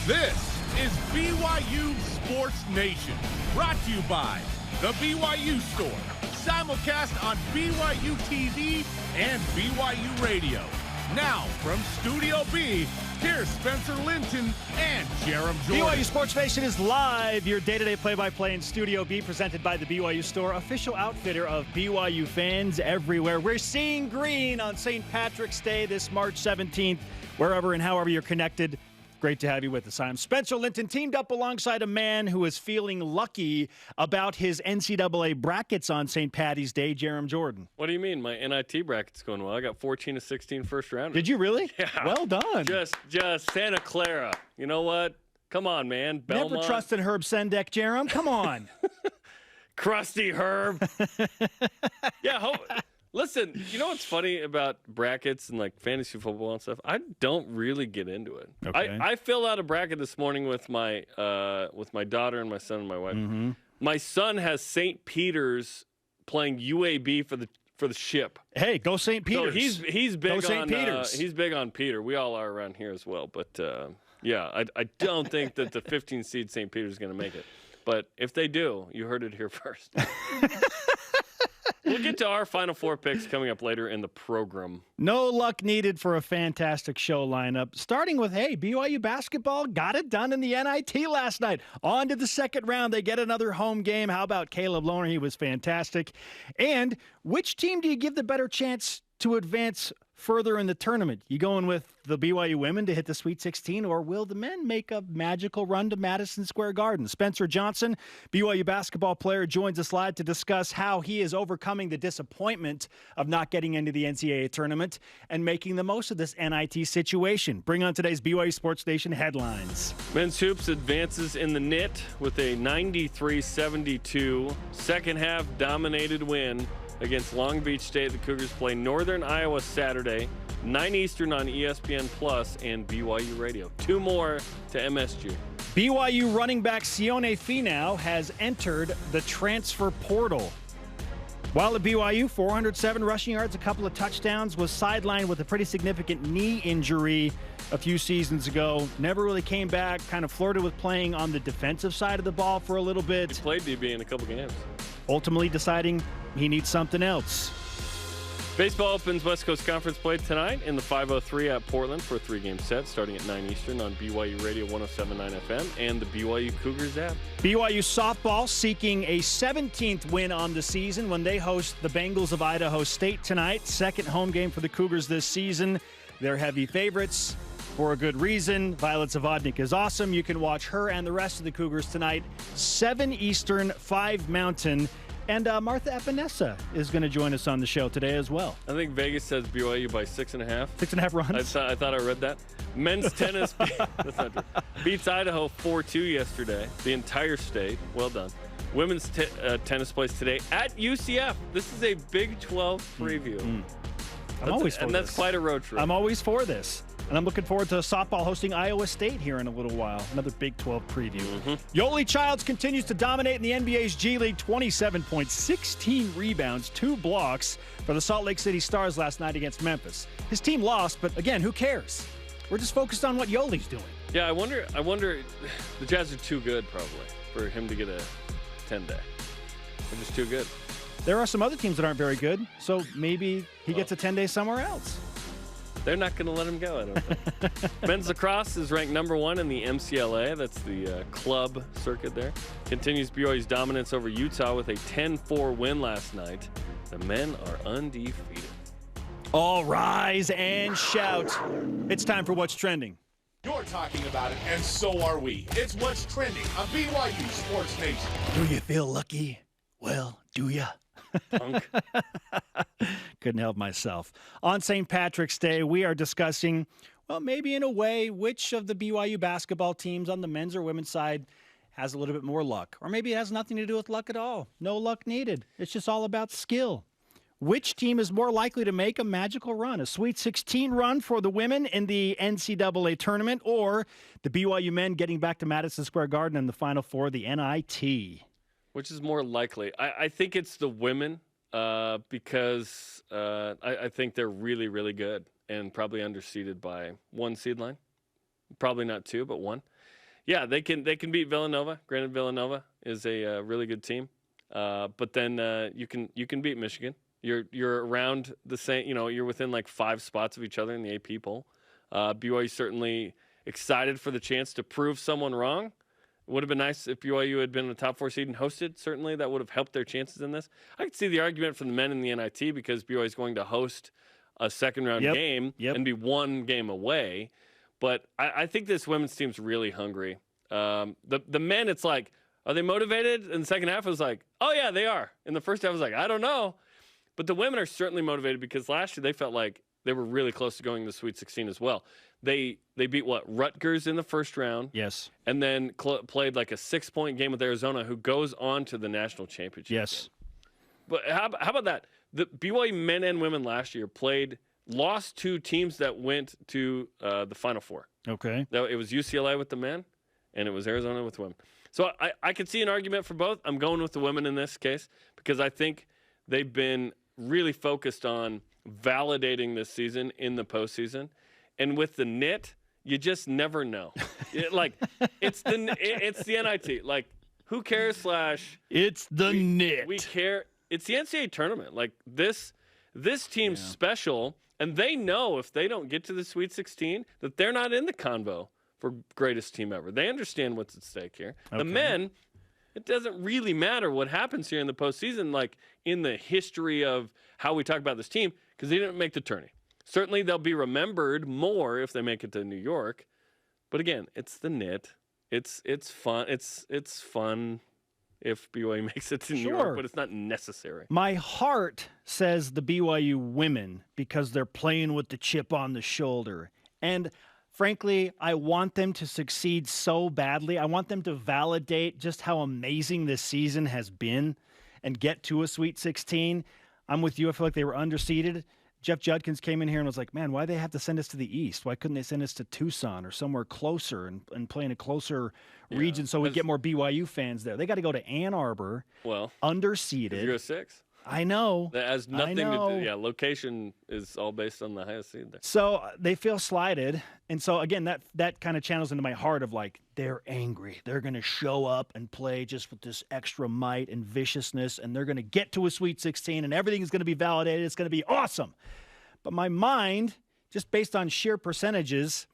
This is BYU Sports Nation, brought to you by the BYU Store, simulcast on BYU TV and BYU Radio. Now, from Studio B, here's Spencer Linton and Jarom Jordan. BYU Sports Nation is live, your day-to-day play-by-play in Studio B, presented by the BYU Store, official outfitter of BYU fans everywhere. We're seeing green on St. Patrick's Day this March 17th, wherever and however you're connected. Great to have you with us. I'm Spencer Linton, teamed up alongside a man who is feeling lucky about his NCAA brackets on St. Patty's Day, Jarom Jordan. What do you mean? My NIT bracket's going well. I got 14 to 16 first rounders. Did you really? Yeah. Well done. Just Santa Clara. You know what? Come on, man. Belmont. Never trusted Herb Sendek, Jarom. Come on. Crusty Herb. Yeah, listen, you know what's funny about brackets and like fantasy football and stuff? I don't really get into it. Okay. I filled out a bracket this morning with my daughter and my son and my wife. Mm-hmm. My son has St. Peter's playing UAB for the ship. Hey, go St. Peter's. So he's big go St. on Peter's. He's big on Peter. We all are around here as well. But yeah, I don't think that the 15 seed St. Peter's is going to make it. But if they do, you heard it here first. We'll get to our Final Four picks coming up later in the program. No luck needed for a fantastic show lineup. Starting with, BYU basketball got it done in the NIT last night. On to the second round. They get another home game. How about Caleb Lohner? He was fantastic. And which team do you give the better chance to advance further in the tournament? You going with the BYU women to hit the Sweet 16, or will the men make a magical run to Madison Square Garden? Spencer Johnson, BYU basketball player, joins us live to discuss how he is overcoming the disappointment of not getting into the NCAA tournament and making the most of this NIT situation. Bring on today's BYU Sports Nation headlines. Men's hoops advances in the NIT with a 93-72 second half dominated win against Long Beach State. The Cougars play Northern Iowa Saturday, 9 Eastern on ESPN Plus and BYU Radio. 2 more to MSG. BYU running back Sione Finau has entered the transfer portal. While at BYU, 407 rushing yards, a couple of touchdowns, was sidelined with a pretty significant knee injury a few seasons ago. Never really came back, kind of flirted with playing on the defensive side of the ball for a little bit. He played DB in a couple games. Ultimately deciding he needs something else. Baseball opens West Coast Conference play tonight in the 503 at Portland for a 3-game set starting at 9 Eastern on BYU Radio 107.9 FM and the BYU Cougars app. BYU Softball seeking a 17th win on the season when they host the Bengals of Idaho State tonight. Second home game for the Cougars this season. They're heavy favorites for a good reason. Violet Zavodnik is awesome. You can watch her and the rest of the Cougars tonight, 7 Eastern, 5 Mountain. And Martha Epenesa is going to join us on the show today as well. I think Vegas says BYU by 6.5. 6.5 runs? I thought I read that. Men's tennis that's not true. Beats Idaho 4-2 yesterday. The entire state. Well done. Women's tennis plays today at UCF. This is a Big 12 preview. I'm always for this. And that's quite a road trip. I'm always for this. And I'm looking forward to softball hosting Iowa State here in a little while. Another Big 12 preview. Yoli Childs continues to dominate in the NBA's G League. 27 points, 16 rebounds, 2 blocks for the Salt Lake City Stars last night against Memphis. His team lost, but again, who cares? We're just focused on what Yoli's doing. Yeah, I wonder. The Jazz are too good probably for him to get a 10-day. They're just too good. There are some other teams that aren't very good, so maybe he gets a 10-day somewhere else. They're not going to let him go, I don't think. Men's lacrosse is ranked number 1 in the MCLA. That's the club circuit there. Continues BYU's dominance over Utah with a 10-4 win last night. The men are undefeated. All rise and shout. It's time for What's Trending. You're talking about it, and so are we. It's What's Trending on BYU Sports Nation. Do you feel lucky? Well, do ya? Punk. Couldn't help myself. On St. Patrick's Day, we are discussing, well, maybe in a way, which of the BYU basketball teams on the men's or women's side has a little bit more luck. Or maybe it has nothing to do with luck at all. No luck needed. It's just all about skill. Which team is more likely to make a magical run? A Sweet 16 run for the women in the NCAA Tournament, or the BYU men getting back to Madison Square Garden in the Final Four, the NIT? Which is more likely? I think it's the women because I think they're really, really good and probably underseeded by 1 seed line. Probably not 2, but 1. Yeah, they can beat Villanova. Granted, Villanova is a really good team, but then you can beat Michigan. You're around the same. You're within like 5 spots of each other in the AP poll. BYU certainly excited for the chance to prove someone wrong. It would have been nice if BYU had been in the top 4 seed and hosted. Certainly, that would have helped their chances in this. I could see the argument for the men in the NIT because BYU is going to host a second-round game and be 1 game away. But I think this women's team's really hungry. The men, it's like, are they motivated? In the second half, it was like, oh, yeah, they are. In the first half, it was like, I don't know. But the women are certainly motivated because last year they felt like they were really close to going to the Sweet 16 as well. They beat, Rutgers in the first round. Yes. And then played like a 6-point game with Arizona, who goes on to the national championship. Yes. Game. But how about that? The BYU men and women last year lost to teams that went to the Final Four. Okay. It was UCLA with the men, and it was Arizona with the women. So I could see an argument for both. I'm going with the women in this case because I think they've been really focused on validating this season in the postseason. And with the NIT, you just never know. It's the NIT. Like, who cares? It's the NIT. We care. It's the NCAA tournament. Like, this team's special, and they know if they don't get to the Sweet 16 that they're not in the convo for greatest team ever. They understand what's at stake here. Okay. The men, it doesn't really matter what happens here in the postseason, like in the history of how we talk about this team, because they didn't make the tourney. Certainly, they'll be remembered more if they make it to New York. But again, it's the NIT. It's fun. It's fun if BYU makes it to New York, but it's not necessary. My heart says the BYU women because they're playing with the chip on the shoulder. And frankly, I want them to succeed so badly. I want them to validate just how amazing this season has been and get to a Sweet 16. I'm with you. I feel like they were underseeded. Jeff Judkins came in here and was like, man, why do they have to send us to the East? Why couldn't they send us to Tucson or somewhere closer and play in a closer region so we get more BYU fans there? They got to go to Ann Arbor, underseeded. You're a 6. I know. That has nothing to do. Yeah, location is all based on the highest seed there. So they feel slighted. And so, again, that kind of channels into my heart of like, they're angry. They're going to show up and play just with this extra might and viciousness, and they're going to get to a Sweet 16, and everything is going to be validated. It's going to be awesome. But my mind, just based on sheer percentages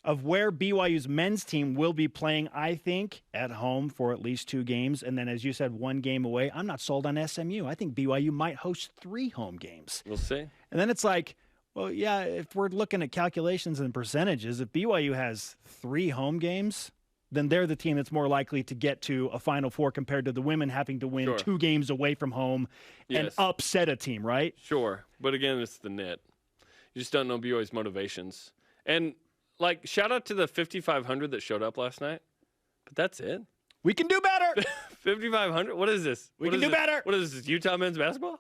of where BYU's men's team will be playing, I think, at home for at least 2 games. And then, as you said, 1 game away. I'm not sold on SMU. I think BYU might host 3 home games. We'll see. And then it's like, well, yeah, if we're looking at calculations and percentages, if BYU has 3 home games, then they're the team that's more likely to get to a Final Four compared to the women having to win 2 games away from home and upset a team, right? Sure. But again, it's the NIT. You just don't know BYU's motivations. And like, shout out to the 5,500 that showed up last night, but that's it. We can do better. 5,500? What is this? We can do better. What is this, Utah men's basketball?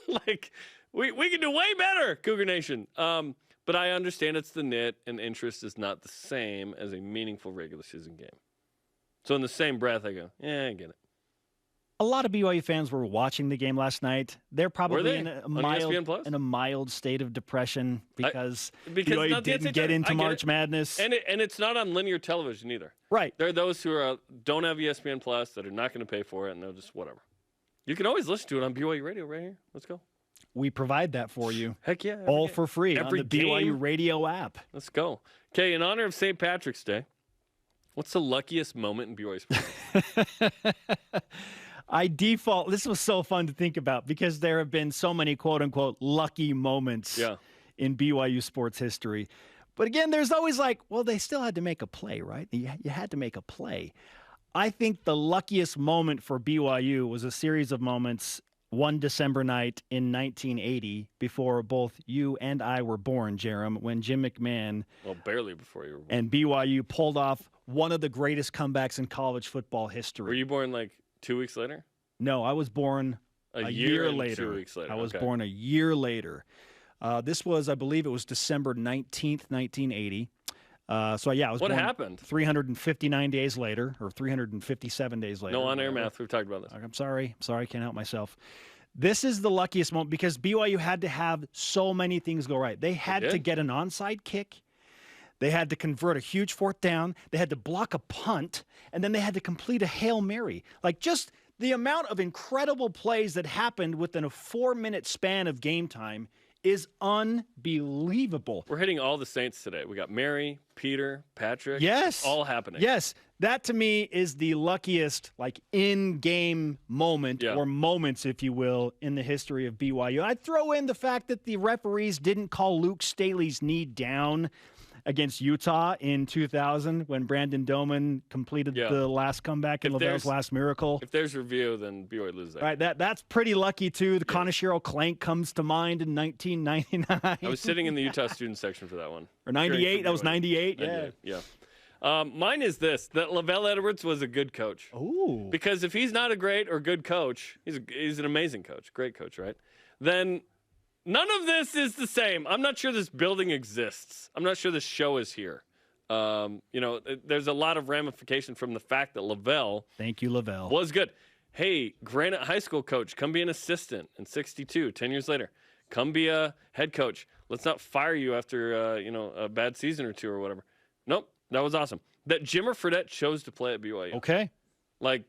Like, we can do way better, Cougar Nation. But I understand it's the NIT, and interest is not the same as a meaningful regular season game. So in the same breath, I go, yeah, I get it. A lot of BYU fans were watching the game last night. They're probably in a mild state of depression because BYU didn't get into March Madness. And it's not on linear television either. Right. There are those who don't have ESPN Plus that are not going to pay for it, and they'll just whatever. You can always listen to it on BYU Radio right here. Let's go. We provide that for you. Heck yeah. All for free on the BYU Radio app. Let's go. Okay, in honor of St. Patrick's Day, what's the luckiest moment in BYU sports? This was so fun to think about because there have been so many quote-unquote lucky moments in BYU sports history. But again, there's always like, well, they still had to make a play, right? You had to make a play. I think the luckiest moment for BYU was a series of moments one December night in 1980 before both you and I were born, Jarom, when Jim McMahon barely before you were born. And BYU pulled off one of the greatest comebacks in college football history. Were you born like 2 weeks later? No, I was born a year later. 2 weeks later. I was born a year later. This was, I believe it was December 19th, 1980. I was born. What happened? 359 days later, or 357 days later. No on-air math. We've talked about this. I'm sorry. I can't help myself. This is the luckiest moment because BYU had to have so many things go right. They had to get an onside kick. They had to convert a huge fourth down. They had to block a punt, and then they had to complete a Hail Mary. Like, just the amount of incredible plays that happened within a 4-minute span of game time is unbelievable. We're hitting all the Saints today. We got Mary, Peter, Patrick. Yes. It's all happening. Yes. That, to me, is the luckiest, like, in-game moment, or moments, if you will, in the history of BYU. I'd throw in the fact that the referees didn't call Luke Staley's knee down against Utah in 2000 when Brandon Doman completed the last comeback in Lavelle's last miracle. If there's review, then BYU loses that. Right, that's pretty lucky, too. The Conachero Clank comes to mind in 1999. I was sitting in the Utah student section for that one. Or 98, that was 98, yeah. Mine is this, that Lavelle Edwards was a good coach. Ooh. Because if he's not a great or good coach, he's an amazing coach, great coach, right? Then none of this is the same. I'm not sure this building exists. I'm not sure this show is here. There's a lot of ramification from the fact that Lavelle. Thank you, Lavelle. Was good. Hey, Granite High School coach, come be an assistant in 62, 10 years later. Come be a head coach. Let's not fire you after, a bad season or two or whatever. Nope, that was awesome. That Jimmer Fredette chose to play at BYU. Okay. Like,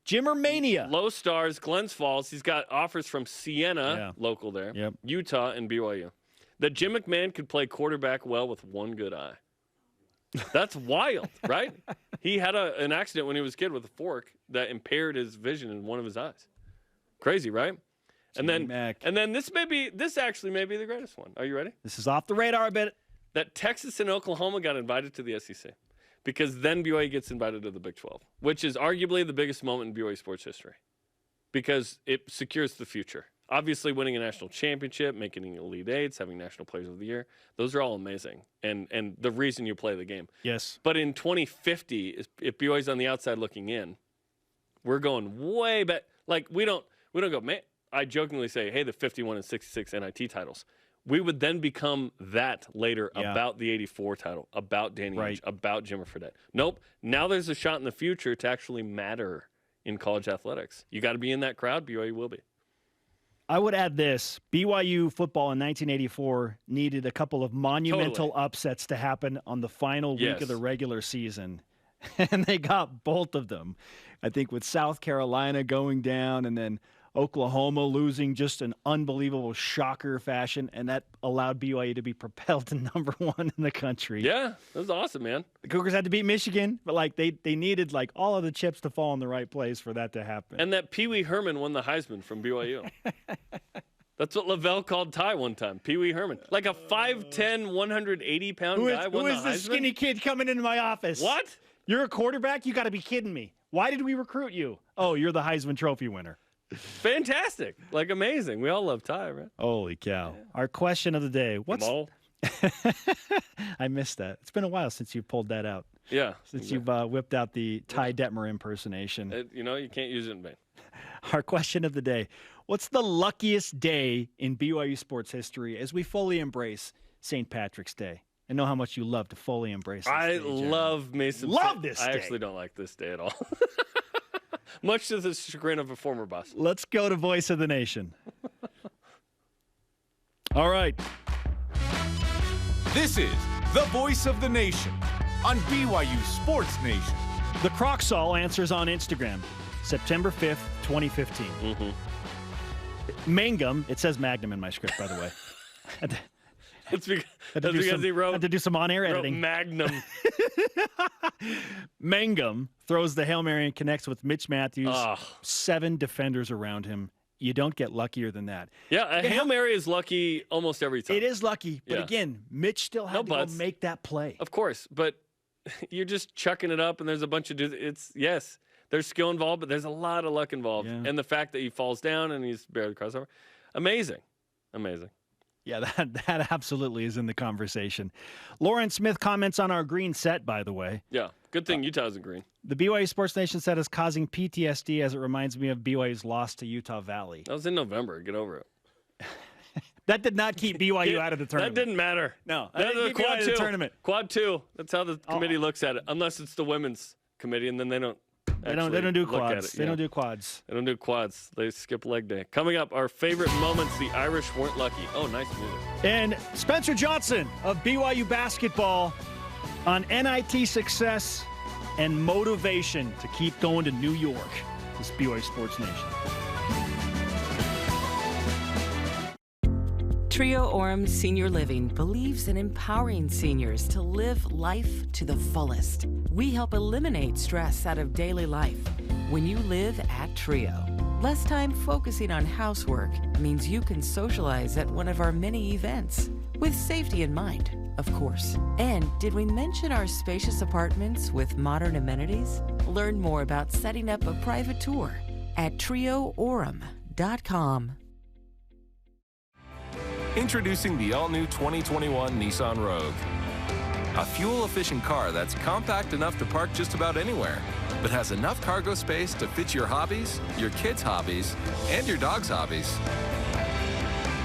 Jimmer Mania. Low Stars, Glens Falls. He's got offers from Siena, local there, Utah, and BYU. That Jim McMahon could play quarterback well with one good eye. That's wild, right? He had an accident when he was a kid with a fork that impaired his vision in one of his eyes. Crazy, right? And then this actually may be the greatest one. Are you ready? This is off the radar a bit. That Texas and Oklahoma got invited to the SEC. Because then BYU gets invited to the Big 12, which is arguably the biggest moment in BYU sports history because it secures the future. Obviously, winning a national championship, making Elite Eights, having National Players of the Year, those are all amazing and the reason you play the game. Yes. But in 2050, if BYU's on the outside looking in, we're going way back. Like, we don't go, man, I jokingly say, hey, the 51 and 66 NIT titles. We would then become that later about the 84 title, about Danny Ainge, about Jimmer Fredette. Nope. Now there's a shot in the future to actually matter in college athletics. You got to be in that crowd. BYU will be. I would add this. BYU football in 1984 needed a couple of monumental upsets to happen on the final week of the regular season. And they got both of them. I think with South Carolina going down and then Oklahoma losing just an unbelievable shocker fashion, and that allowed BYU to be propelled to number 1 in the country. Yeah, that was awesome, man. The Cougars had to beat Michigan, but they needed all of the chips to fall in the right place for that to happen. And that Pee Wee Herman won the Heisman from BYU. That's what Lavelle called Ty one time, Pee Wee Herman. Like a 5'10", 180-pound guy won the Heisman. Who is this skinny kid coming into my office? What? You're a quarterback? You got to be kidding me. Why did we recruit you? Oh, you're the Heisman Trophy winner. Fantastic. Amazing. We all love Ty, right? Holy cow. Yeah. Our question of the day. I missed that. It's been a while since you pulled that out. Yeah. Since you've whipped out the Ty Detmer impersonation. You can't use it in vain. Our question of the day. What's the luckiest day in BYU sports history as we fully embrace St. Patrick's Day? I know how much you love to fully embrace this day, love Mason. Love this day. I actually don't like this day at all. Much to the chagrin of a former boss. Let's go to Voice of the Nation. All right. This is the Voice of the Nation on BYU Sports Nation. The Crocsall answers on Instagram, September 5th, 2015. Mm-hmm. Mangum, it says Magnum in my script, by the way. That's because he wrote. Had to do some on-air editing. Magnum. Mangum throws the Hail Mary and connects with Mitch Matthews. 7 defenders around him. You don't get luckier than that. Yeah, a Hail Mary is lucky almost every time. It is lucky, but again, Mitch still had to go make that play. Of course, but you're just chucking it up, and there's a bunch of dudes. There's skill involved, but there's a lot of luck involved, and the fact that he falls down and he's barely crossover, amazing. Yeah, that absolutely is in the conversation. Lauren Smith comments on our green set, by the way. Yeah, good thing Utah isn't green. The BYU Sports Nation set is causing PTSD as it reminds me of BYU's loss to Utah Valley. That was in November. Get over it. That did not keep BYU out of the tournament. That didn't matter. No, that didn't keep BYU out of the tournament. Quad 2. That's how the committee looks at it, unless it's the women's committee, and then they don't. They don't do quads. They don't do quads. They don't do quads. They skip leg day. Coming up, our favorite moments the Irish weren't lucky. Oh, nice music. And Spencer Johnson of BYU basketball on NIT success and motivation to keep going to New York. This is BYU Sports Nation. Trio Orem Senior Living believes in empowering seniors to live life to the fullest. We help eliminate stress out of daily life when you live at Trio. Less time focusing on housework means you can socialize at one of our many events, with safety in mind, of course. And did we mention our spacious apartments with modern amenities? Learn more about setting up a private tour at trioorem.com. Introducing the all-new 2021 Nissan Rogue. A fuel-efficient car that's compact enough to park just about anywhere, but has enough cargo space to fit your hobbies, your kids' hobbies, and your dog's hobbies.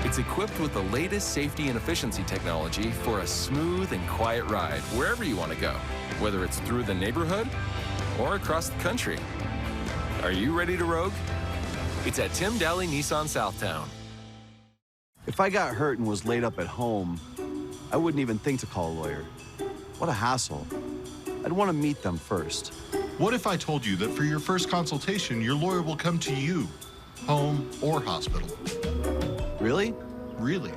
It's equipped with the latest safety and efficiency technology for a smooth and quiet ride wherever you want to go, whether it's through the neighborhood or across the country. Are you ready to Rogue? It's at Tim Daly Nissan Southtown. If I got hurt and was laid up at home, I wouldn't even think to call a lawyer. What a hassle. I'd want to meet them first. What if I told you that for your first consultation, your lawyer will come to you, home or hospital? Really? Really?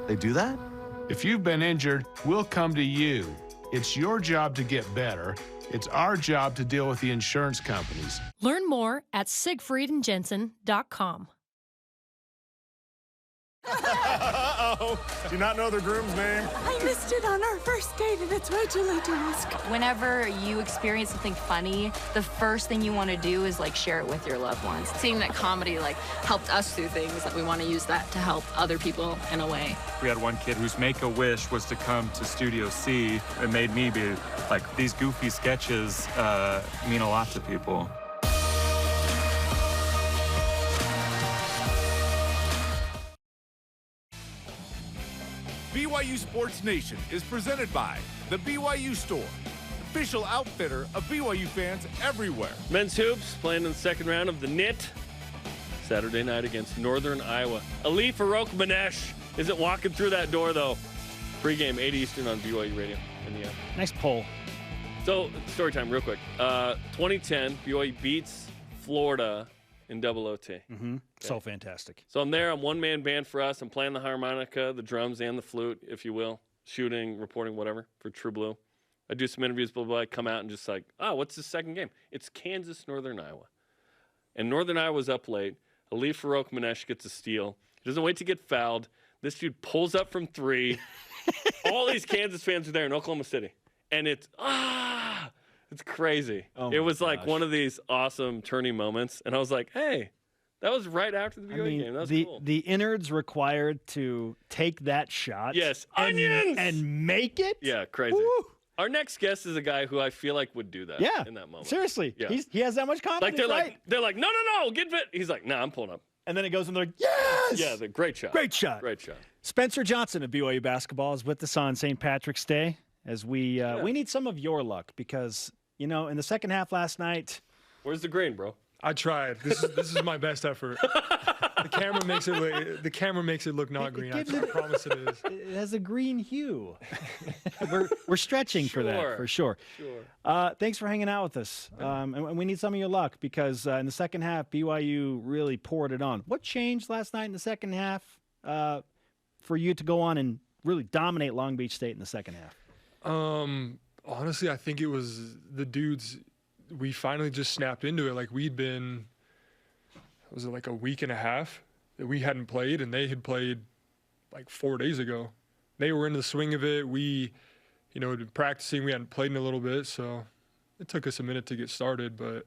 They do that? If you've been injured, we'll come to you. It's your job to get better. It's our job to deal with the insurance companies. Learn more at siegfriedandjensen.com. Uh-oh. Do you not know the groom's name? I missed it on our first date, and it's way too late to ask. Whenever you experience something funny, the first thing you want to do is share it with your loved ones. Seeing that comedy helped us through things, that we want to use that to help other people in a way. We had one kid whose make-a-wish was to come to Studio C. It made me be these goofy sketches mean a lot to people. BYU Sports Nation is presented by the BYU Store, official outfitter of BYU fans everywhere. Men's hoops playing in the second round of the NIT Saturday night against Northern Iowa. Ali Farouk-Manesh isn't walking through that door, though. Pre-game, 8 Eastern on BYU Radio in the app. Nice poll. So, story time real quick. 2010, BYU beats Florida in double OT. Mm-hmm. Okay. So fantastic. So I'm there. I'm one-man band for us. I'm playing the harmonica, the drums, and the flute, if you will. Shooting, reporting, whatever, for True Blue. I do some interviews, blah, blah, blah. I come out and just what's the second game? It's Kansas, Northern Iowa. And Northern Iowa's up late. Ali Farouk-Manesh gets a steal. He doesn't wait to get fouled. This dude pulls up from three. All these Kansas fans are there in Oklahoma City. And it's crazy. It was one of these awesome turning moments. And I was like, hey, that was right after the BYU game. That was cool. The innards required to take that shot. Yes, onions! And make it? Yeah, crazy. Woo. Our next guest is a guy who I feel like would do that in that moment. Seriously. Yeah. He has that much confidence, they're like, no, get fit. He's like, nah, I'm pulling up. And then it goes and they're like, yes! Yeah, great shot. Great shot. Great shot. Spencer Johnson of BYU Basketball is with us on St. Patrick's Day as we need some of your luck because, in the second half last night. Where's the green, bro? I tried. This is my best effort. The camera makes it look not green. I promise it is. It has a green hue. we're stretching for that for sure. Sure. Thanks for hanging out with us. And we need some of your luck because in the second half, BYU really poured it on. What changed last night in the second half for you to go on and really dominate Long Beach State in the second half? Honestly, I think it was the dudes. We finally just snapped into it. We'd been, was it a week and a half that we hadn't played, and they had played 4 days ago. They were in the swing of it. We, had been practicing. We hadn't played in a little bit, so it took us a minute to get started, but,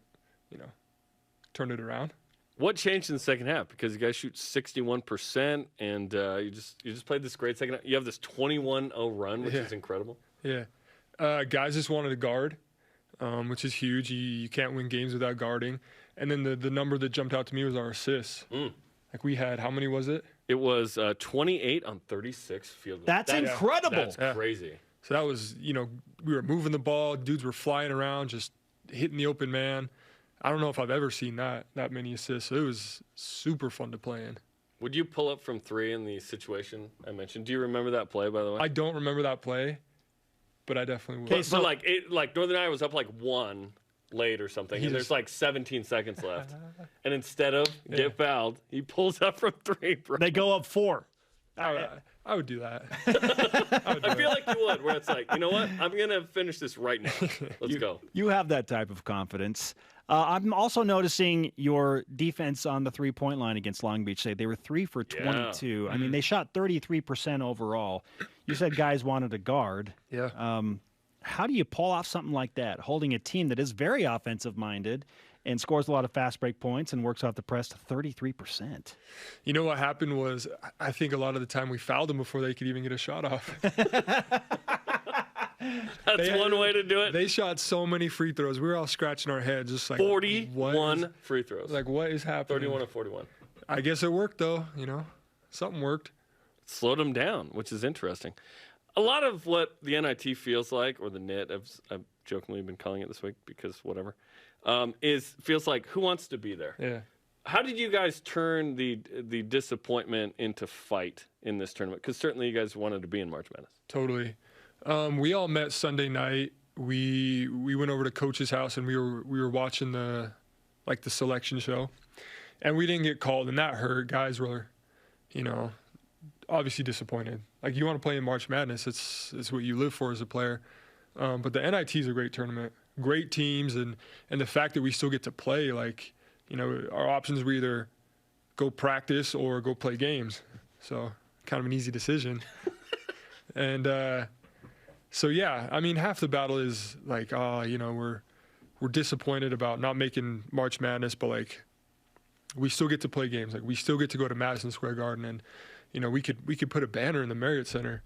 turned it around. What changed in the second half? Because you guys shoot 61%, and you just played this great second half. You have this 21-0 run, which is incredible. Yeah. Guys just wanted to guard. Which is huge. You can't win games without guarding. And then the number that jumped out to me was our assists. We had, how many was it? It was 28 on 36 field goals. That's incredible. That's crazy. So that was, we were moving the ball. Dudes were flying around, just hitting the open man. I don't know if I've ever seen that many assists. So it was super fun to play in. Would you pull up from three in the situation I mentioned? Do you remember that play, by the way? I don't remember that play. but I definitely will. Okay, so like Northern Iowa was up like 1 late or something, and there's like 17 seconds left, and instead of get fouled, he pulls up from 3. Bro. They go up 4. I would do that. I feel like you would, where it's like, you know what? I'm going to finish this right now. Let's go. You have that type of confidence. I'm also noticing your defense on the three-point line against Long Beach State. They were 3 for 22. I mean, they shot 33% overall. You said guys wanted to guard. Yeah. How do you pull off something like that, holding a team that is very offensive-minded and scores a lot of fast break points and works off the press to 33%? You know what happened was, I think a lot of the time we fouled them before they could even get a shot off. That's one way to do it. They shot so many free throws. We were all scratching our heads, just like 41 free throws. Like, what is happening? 31 of 41. I guess it worked, though. You know, something worked. Slowed them down, which is interesting. A lot of what the NIT feels like, or the NIT, I've jokingly been calling it this week because whatever, feels like who wants to be there. Yeah. How did you guys turn the disappointment into fight in this tournament? Because certainly you guys wanted to be in March Madness. Totally. We all met Sunday night. We went over to Coach's house and we were watching the selection show, and we didn't get called, and that hurt. Guys were, obviously disappointed. Like, you want to play in March Madness. It's what you live for as a player. But the NIT is a great tournament, great teams, and the fact that we still get to play, our options were either go practice or go play games. So kind of an easy decision. And so, yeah, I mean, half the battle is like, we're disappointed about not making March Madness, but we still get to play games. Like, we still get to go to Madison Square Garden, and we could put a banner in the Marriott Center.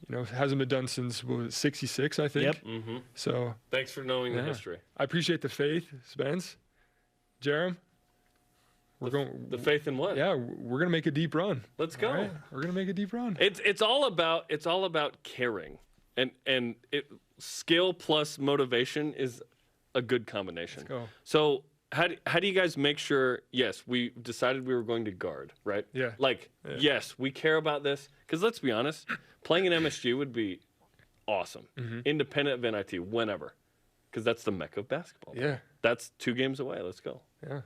It hasn't been done since, what was it, 66, I think. Yep. Mm-hmm. So thanks for knowing the history. I appreciate the faith, Spence, Jarom. The faith in what? Yeah, we're gonna make a deep run. Let's go. Right? We're gonna make a deep run. It's all about caring, and skill plus motivation is a good combination. Let's go. So how do you guys make sure? Yes, we decided we were going to guard, right? Yeah. Yes, we care about this because let's be honest, playing in MSG would be awesome, independent of NIT, whenever, because that's the mecca of basketball. Yeah. That's 2 games away. Let's go. Yeah.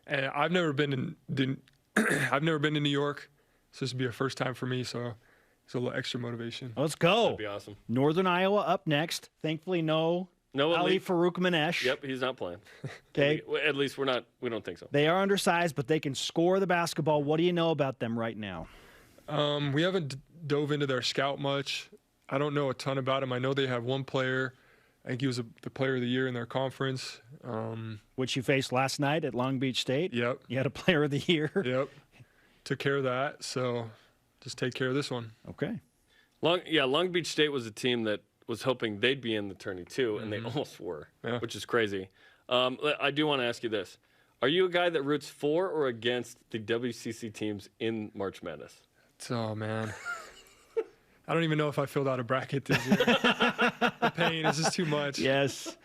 And I've never been to New York, so this would be a first time for me. So it's a little extra motivation. Let's go. That'd be awesome. Northern Iowa up next. Thankfully, no Ali Farouk Manesh. Yep, he's not playing. Okay. At least we don't think so. They are undersized, but they can score the basketball. What do you know about them right now? We haven't dove into their scout much. I don't know a ton about them. I know they have one player. I think he was the player of the year in their conference. Which you faced last night at Long Beach State. Yep. You had a player of the year. Yep. Took care of that. So just take care of this one. Okay. Long Beach State was a team that was hoping they'd be in the tourney too, and they almost were, which is crazy. I do want to ask you this. Are you a guy that roots for or against the WCC teams in March Madness? Oh, man. I don't even know if I filled out a bracket this year. The pain is just too much. Yes.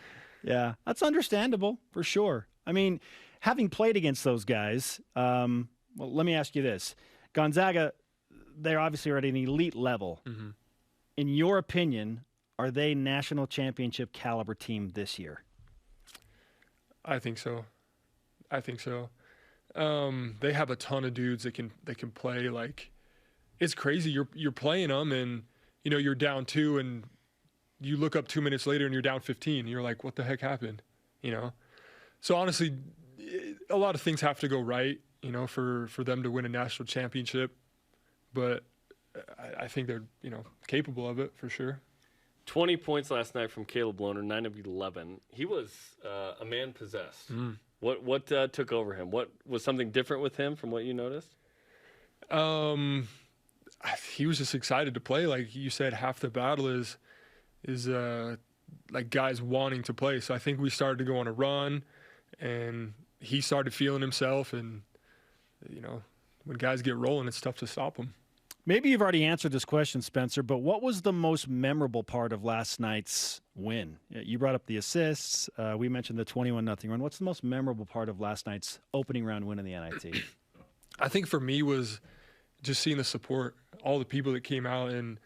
Yeah, that's understandable for sure. I mean, having played against those guys, well, let me ask you this. Gonzaga, they're obviously at an elite level. Mm-hmm. In your opinion, are they national championship caliber team this year? I think so. They have a ton of dudes that can play. It's crazy. You're playing them, and you're down 2, and you look up 2 minutes later, and you're down 15. And you're like, what the heck happened? So honestly, a lot of things have to go right, for them to win a national championship. But I think they're capable of it for sure. 20 points last night from Caleb Lohner, 9 of 11. He was a man possessed. What took over him? What was something different with him from what you noticed? He was just excited to play. Like you said, half the battle is guys wanting to play. So I think we started to go on a run, and he started feeling himself. And when guys get rolling, it's tough to stop them. Maybe you've already answered this question, Spencer, but what was the most memorable part of last night's win? You brought up the assists. We mentioned the 21-0 run. What's the most memorable part of last night's opening round win in the NIT? I think for me was just seeing the support, all the people that came out, and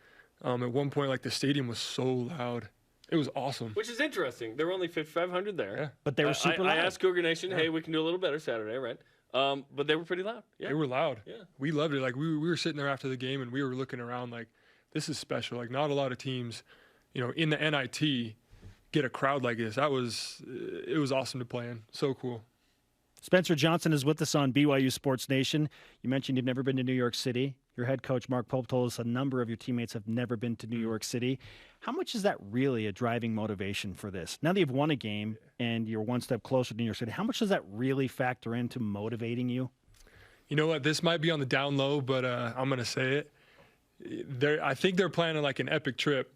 At one point, like, the stadium was so loud. It was awesome. Which is interesting. There were only 5,500 there. Yeah. But they were super loud. I asked Cougar Nation, hey, we can do a little better Saturday, right? But they were pretty loud. Yeah. They were loud. Yeah. We loved it. Like, we were sitting there after the game, and we were looking around like, this is special. Like, not a lot of teams, in the NIT get a crowd like this. It was awesome to play in. So cool. Spencer Johnson is with us on BYU Sports Nation. You mentioned you've never been to New York City. Your head coach, Mark Pope, told us a number of your teammates have never been to New York City. How much is that really a driving motivation for this? Now that you've won a game and you're one step closer to New York City, how much does that really factor into motivating you? You know what? This might be on the down low, but I'm going to say it. I think they're planning like an epic trip.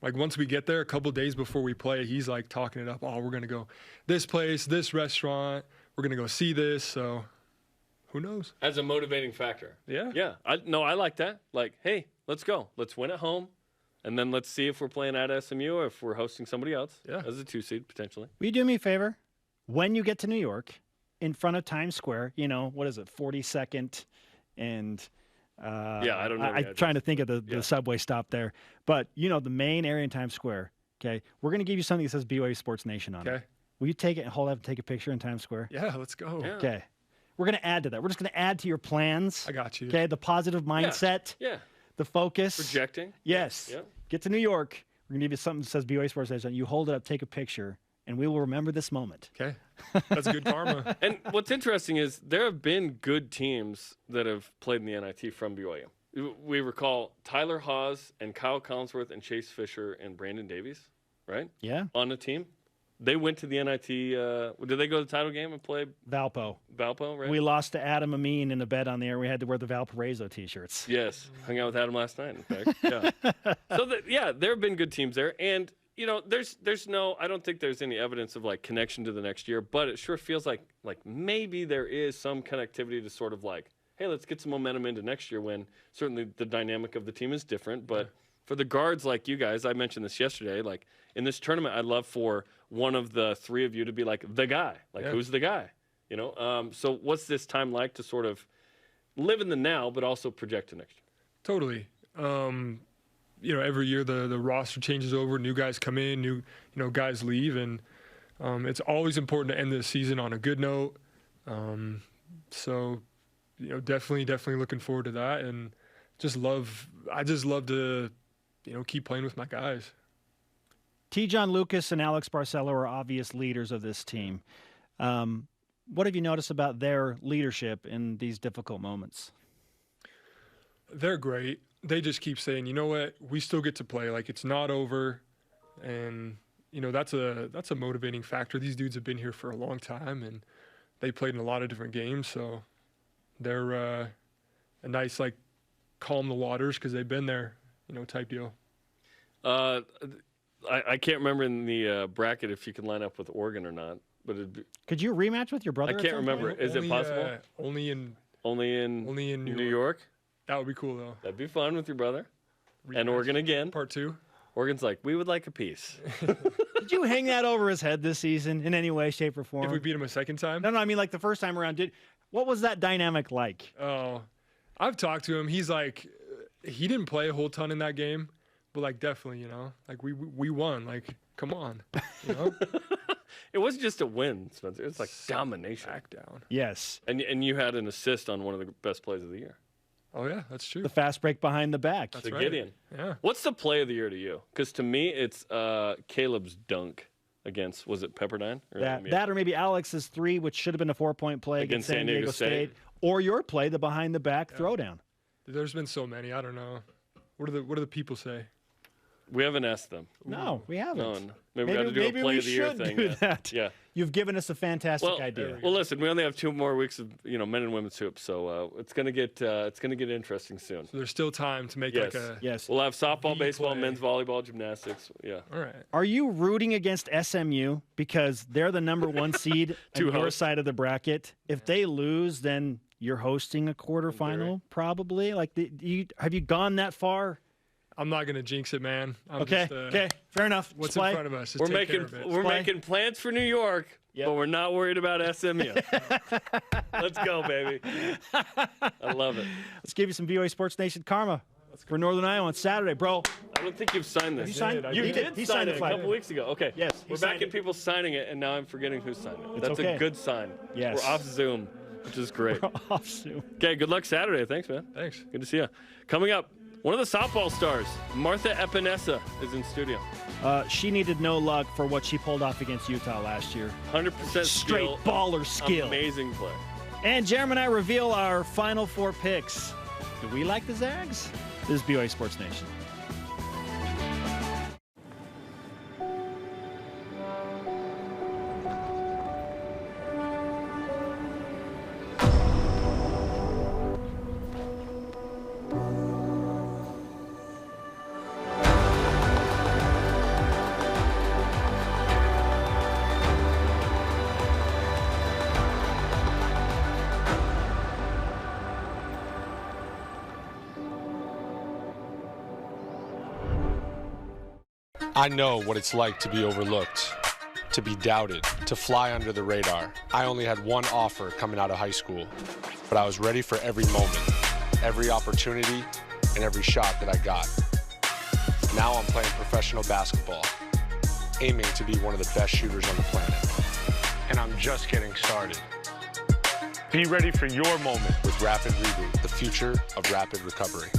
Like once we get there, a couple days before we play, he's like talking it up. Oh, we're going to go this place, this restaurant. We're going to go see this. So who knows? As a motivating factor. Yeah. Yeah. I like that. Like, hey, let's go. Let's win at home. And then let's see if we're playing at SMU or if we're hosting somebody else as a 2-seed potentially. Will you do me a favor? When you get to New York, in front of Times Square, what is it, 42nd and I don't know. I'm trying to think of the subway stop there. But, the main area in Times Square, okay, we're going to give you something that says BYU Sports Nation on it. Will you take it and hold up and take a picture in Times Square? Yeah, let's go. Yeah. Okay. We're going to add to that. We're just going to add to your plans. I got you. Okay, the positive mindset. Yeah. The focus. Projecting. Yes. Yeah. Get to New York. We're going to give you something that says BYU Sports Nation. You hold it up, take a picture, and we will remember this moment. Okay. That's good karma. And what's interesting is there have been good teams that have played in the NIT from BYU. We recall Tyler Hawes and Kyle Collinsworth and Chase Fisher and Brandon Davies, right? Yeah. On the team. They went to the NIT. Did they go to the title game and play? Valpo, right? We lost to Adam Amin in the bet on the air. We had to wear the Valparaiso T-shirts. Yes. Hung out with Adam last night, in fact. Yeah. So, there have been good teams there. And, there's no – I don't think there's any evidence of, like, connection to the next year. But it sure feels like maybe there is some connectivity to sort of like, hey, let's get some momentum into next year when certainly the dynamic of the team is different. But for the guards like you guys, I mentioned this yesterday, like in this tournament, I'd love for one of the three of you to be like the guy. Like, who's the guy? So what's this time like to sort of live in the now but also project to next year? Totally. Every year the roster changes over, new guys come in, new guys leave, and it's always important to end the season on a good note. Definitely looking forward to that, and I just love to keep playing with my guys. T. John Lucas and Alex Barcelo are obvious leaders of this team. What have you noticed about their leadership in these difficult moments? They're great. They just keep saying, you know what, we still get to play. Like, it's not over. And, that's a motivating factor. These dudes have been here for a long time, and they played in a lot of different games. So they're a nice, like, calm the waters because they've been there, type deal. I can't remember in the bracket if you can line up with Oregon or not. But could you rematch with your brother? I can't remember. Is it possible? Only in New York? That would be cool, though. That'd be fun with your brother. Rematch. And Oregon again. Part 2. Oregon's like, we would like a piece. Did you hang that over his head this season in any way, shape, or form? If we beat him a second time? No, I mean like the first time around. What was that dynamic like? Oh, I've talked to him. He's like, he didn't play a whole ton in that game, but like definitely, like we won. Like, come on, It wasn't just a win, Spencer. It's like domination. Back down. Yes. And you had an assist on one of the best plays of the year. Oh, yeah, that's true. The fast break behind the back. That's the right. Gideon. Yeah. What's the play of the year to you? Because to me, it's Caleb's dunk against, was it Pepperdine? That or maybe Alex's 3, which should have been a 4-point play against San Diego State. Or your play, the behind the back throwdown. There's been so many. I don't know. What do the people say? We haven't asked them. No, we haven't. No. Maybe we got to do a play of the year thing. Do that. Yeah. You've given us a fantastic idea. Well, listen, we only have 2 more weeks of men and women's hoops, so it's gonna get interesting soon. So there's still time to make like a We'll have softball, baseball, men's volleyball, gymnastics. Yeah. All right. Are you rooting against SMU because they're the number 1 seed on your side of the bracket? If they lose, then you're hosting a quarterfinal, probably. Like, have you gone that far? I'm not gonna jinx it, man. Okay, fair enough. What's in front of us? We're making plans for New York, but we're not worried about SMU. Let's go, baby. I love it. Let's give you some BYU Sports Nation karma. for Northern Iowa on Saturday, bro. I don't think you've signed this. You signed? You did He sign signed it a couple weeks ago. Okay. Yes. We're back at people signing it, and now I'm forgetting who signed it. That's okay. a good sign. Yes. We're off Zoom, which is great. We're off Zoom. Okay, good luck Saturday. Thanks, man. Thanks. Good to see you. Coming up, one of the softball stars, Martha Epenesa, is in studio. She needed no luck for what she pulled off against Utah last year. 100% Straight skill. baller skill. Amazing play. And Jarom and I reveal our Final Four picks. Do we like the Zags? This is BYU Sports Nation. I know what it's like to be overlooked, to be doubted, to fly under the radar. I only had one offer coming out of high school, but I was ready for every moment, every opportunity, and every shot that I got. Now I'm playing professional basketball, aiming to be one of the best shooters on the planet. And I'm just getting started. Be ready for your moment with Rapid Reboot, the future of rapid recovery.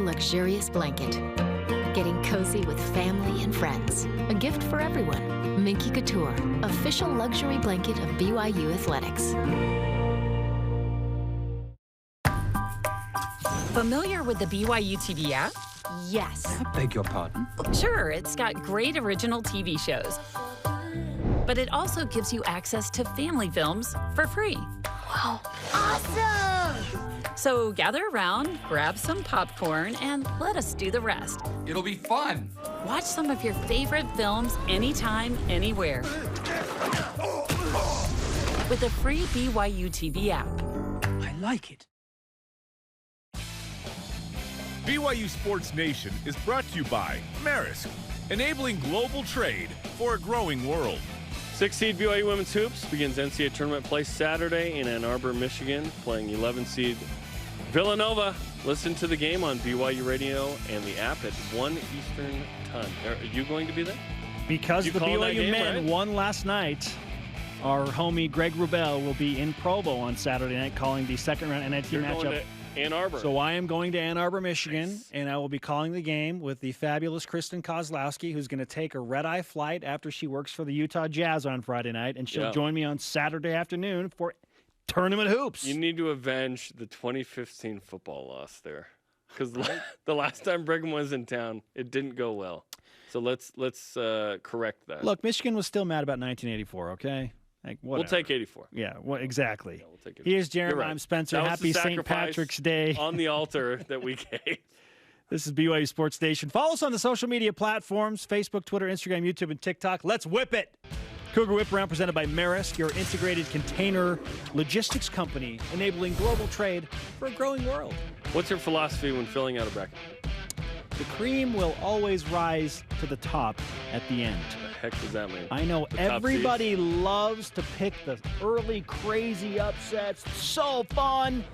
Luxurious blanket. Getting cozy with family and friends. A gift for everyone. Minky Couture, official luxury blanket of BYU Athletics. Familiar with the BYU TV app? Yes. I beg your pardon? Sure, it's got great original TV shows. But it also gives you access to family films for free. Wow. Awesome! So gather around, grab some popcorn, and let us do the rest. It'll be fun. Watch some of your favorite films anytime, anywhere. With the free BYU TV app. I like it. BYU Sports Nation is brought to you by Maersk, enabling global trade for a growing world. 6-seed BYU women's hoops begins NCAA tournament play Saturday in Ann Arbor, Michigan, playing 11-seed Villanova. Listen to the game on BYU Radio and the app at 1 Eastern time. Are you going to be there? Because the BYU men won last night, our homie Greg Wrubell will be in Provo on Saturday night calling the second-round NIT matchup. Going to Ann Arbor. So I am going to Ann Arbor, Michigan, and I will be calling the game with the fabulous Kristen Kozlowski, who's going to take a red-eye flight after she works for the Utah Jazz on Friday night, and she'll join me on Saturday afternoon for tournament hoops. You need to avenge the 2015 football loss there, because the last time Brigham was in town, it didn't go well. So let's correct that. Look, Michigan was still mad about 1984, okay? Like, we'll take 84. Yeah, well, exactly. Yeah, we'll take 84. Here's Jarom. Right. I'm Spencer. That Happy St. Patrick's Day. On the altar that we gave. This is BYU Sports Nation. Follow us on the social media platforms, Facebook, Twitter, Instagram, YouTube, and TikTok. Let's whip it. Cougar Whip Around presented by Maersk, your integrated container logistics company, enabling global trade for a growing world. What's your philosophy when filling out a bracket? The cream will always rise to the top at the end. What the heck does that mean? I know everybody loves to pick the early crazy upsets. So fun.